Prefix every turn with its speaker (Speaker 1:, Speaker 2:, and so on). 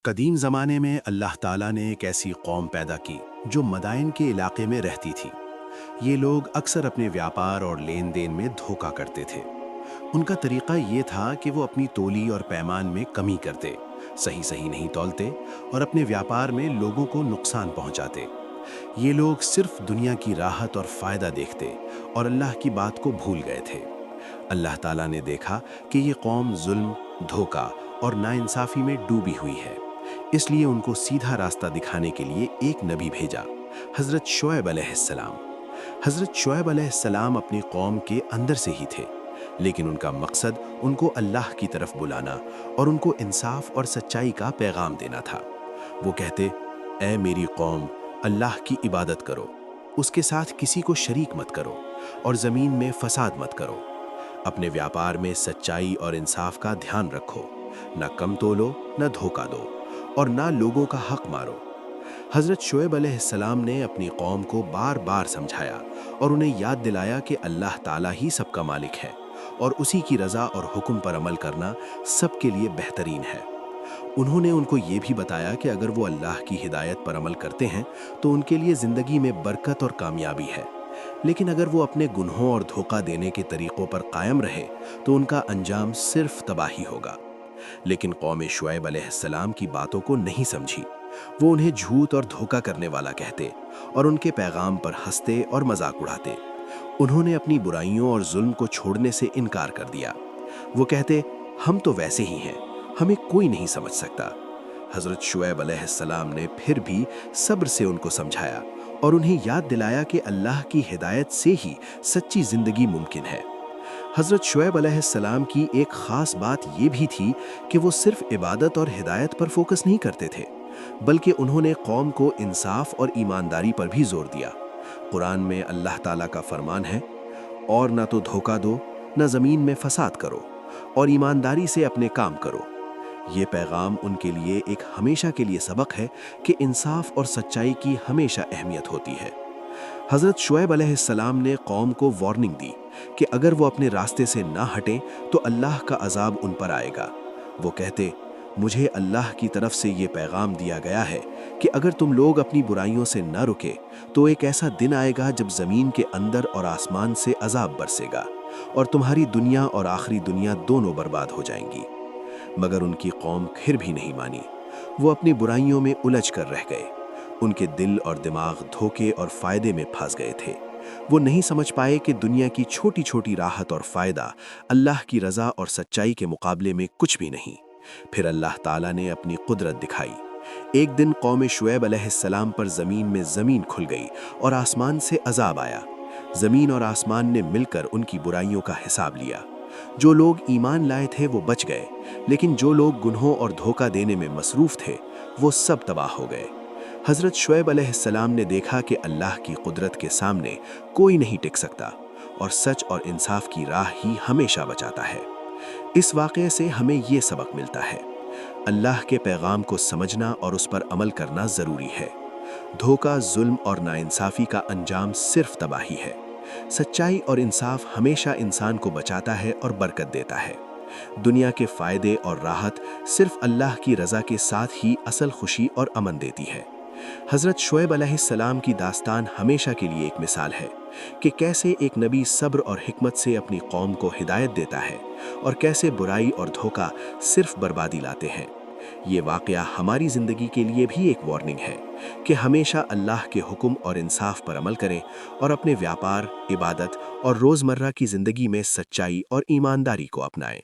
Speaker 1: قدیم زمانے میں اللہ تعالیٰ نے ایک ایسی قوم پیدا کی جو مدائن کے علاقے میں رہتی تھی۔ یہ لوگ اکثر اپنے ویاپار اور لین دین میں دھوکہ کرتے تھے۔ ان کا طریقہ یہ تھا کہ وہ اپنی تولی اور پیمان میں کمی کرتے، صحیح صحیح نہیں تولتے اور اپنے ویاپار میں لوگوں کو نقصان پہنچاتے۔ یہ لوگ صرف دنیا کی راحت اور فائدہ دیکھتے اور اللہ کی بات کو بھول گئے تھے۔ اللہ تعالیٰ نے دیکھا کہ یہ قوم ظلم، دھوکہ اور ناانصافی میں ڈوبی ہوئی ہے، اس لیے ان کو سیدھا راستہ دکھانے کے لیے ایک نبی بھیجا، حضرت شعیب علیہ السلام۔ حضرت شعیب علیہ السلام اپنی قوم کے اندر سے ہی تھے، لیکن ان کا مقصد ان کو اللہ کی طرف بلانا اور ان کو انصاف اور سچائی کا پیغام دینا تھا۔ وہ کہتے، اے میری قوم، اللہ کی عبادت کرو، اس کے ساتھ کسی کو شریک مت کرو اور زمین میں فساد مت کرو۔ اپنے ویاپار میں سچائی اور انصاف کا دھیان رکھو، نہ کم تولو، نہ دھوکہ دو اور نہ لوگوں کا حق مارو۔ حضرت شعیب علیہ السلام نے اپنی قوم کو بار بار سمجھایا اور انہیں یاد دلایا کہ اللہ تعالیٰ ہی سب کا مالک ہے اور اسی کی رضا اور حکم پر عمل کرنا سب کے لیے بہترین ہے۔ انہوں نے ان کو یہ بھی بتایا کہ اگر وہ اللہ کی ہدایت پر عمل کرتے ہیں تو ان کے لیے زندگی میں برکت اور کامیابی ہے، لیکن اگر وہ اپنے گناہوں اور دھوکہ دینے کے طریقوں پر قائم رہے تو ان کا انجام صرف تباہی ہوگا۔ لیکن قوم شعیب علیہ السلام کی باتوں کو نہیں سمجھی۔ وہ انہیں جھوٹ اور دھوکہ کرنے والا کہتے اور ان کے پیغام پر ہنستے اور مذاق اڑاتے۔ انہوں نے اپنی برائیوں اور ظلم کو چھوڑنے سے انکار کر دیا۔ وہ کہتے، ہم تو ویسے ہی ہیں، ہمیں کوئی نہیں سمجھ سکتا۔ حضرت شعیب علیہ السلام نے پھر بھی صبر سے ان کو سمجھایا اور انہیں یاد دلایا کہ اللہ کی ہدایت سے ہی سچی زندگی ممکن ہے۔ حضرت شعیب علیہ السلام کی ایک خاص بات یہ بھی تھی کہ وہ صرف عبادت اور ہدایت پر فوکس نہیں کرتے تھے، بلکہ انہوں نے قوم کو انصاف اور ایمانداری پر بھی زور دیا۔ قرآن میں اللہ تعالیٰ کا فرمان ہے، اور نہ تو دھوکہ دو، نہ زمین میں فساد کرو، اور ایمانداری سے اپنے کام کرو۔ یہ پیغام ان کے لیے ایک ہمیشہ کے لیے سبق ہے کہ انصاف اور سچائی کی ہمیشہ اہمیت ہوتی ہے۔ حضرت شعیب علیہ السلام نے قوم کو وارننگ دی کہ اگر وہ اپنے راستے سے نہ ہٹیں تو اللہ کا عذاب ان پر آئے گا۔ وہ کہتے، مجھے اللہ کی طرف سے یہ پیغام دیا گیا ہے کہ اگر تم لوگ اپنی برائیوں سے نہ رکے تو ایک ایسا دن آئے گا جب زمین کے اندر اور آسمان سے عذاب برسے گا اور تمہاری دنیا اور آخری دنیا دونوں برباد ہو جائیں گی۔ مگر ان کی قوم پھر بھی نہیں مانی۔ وہ اپنی برائیوں میں الجھ کر رہ گئے۔ ان کے دل اور دماغ دھوکے اور فائدے میں پھنس گئے تھے۔ وہ نہیں سمجھ پائے کہ دنیا کی چھوٹی چھوٹی راحت اور فائدہ اللہ کی رضا اور سچائی کے مقابلے میں کچھ بھی نہیں۔ پھر اللہ تعالیٰ نے اپنی قدرت دکھائی۔ ایک دن قوم شعیب علیہ السلام پر زمین کھل گئی اور آسمان سے عذاب آیا۔ زمین اور آسمان نے مل کر ان کی برائیوں کا حساب لیا۔ جو لوگ ایمان لائے تھے وہ بچ گئے، لیکن جو لوگ گناہوں اور دھوکہ دینے میں مصروف تھے وہ سب تباہ ہو گئے۔ حضرت شعیب علیہ السلام نے دیکھا کہ اللہ کی قدرت کے سامنے کوئی نہیں ٹک سکتا اور سچ اور انصاف کی راہ ہی ہمیشہ بچاتا ہے۔ اس واقعے سے ہمیں یہ سبق ملتا ہے، اللہ کے پیغام کو سمجھنا اور اس پر عمل کرنا ضروری ہے۔ دھوکہ، ظلم اور ناانصافی کا انجام صرف تباہی ہے۔ سچائی اور انصاف ہمیشہ انسان کو بچاتا ہے اور برکت دیتا ہے۔ دنیا کے فائدے اور راحت صرف اللہ کی رضا کے ساتھ ہی اصل خوشی اور امن دیتی ہے۔ حضرت شعیب علیہ السلام کی داستان ہمیشہ کے لیے ایک مثال ہے کہ کیسے ایک نبی صبر اور حکمت سے اپنی قوم کو ہدایت دیتا ہے اور کیسے برائی اور دھوکہ صرف بربادی لاتے ہیں۔ یہ واقعہ ہماری زندگی کے لیے بھی ایک وارننگ ہے کہ ہمیشہ اللہ کے حکم اور انصاف پر عمل کریں اور اپنے ویاپار، عبادت اور روزمرہ کی زندگی میں سچائی اور ایمانداری کو اپنائیں۔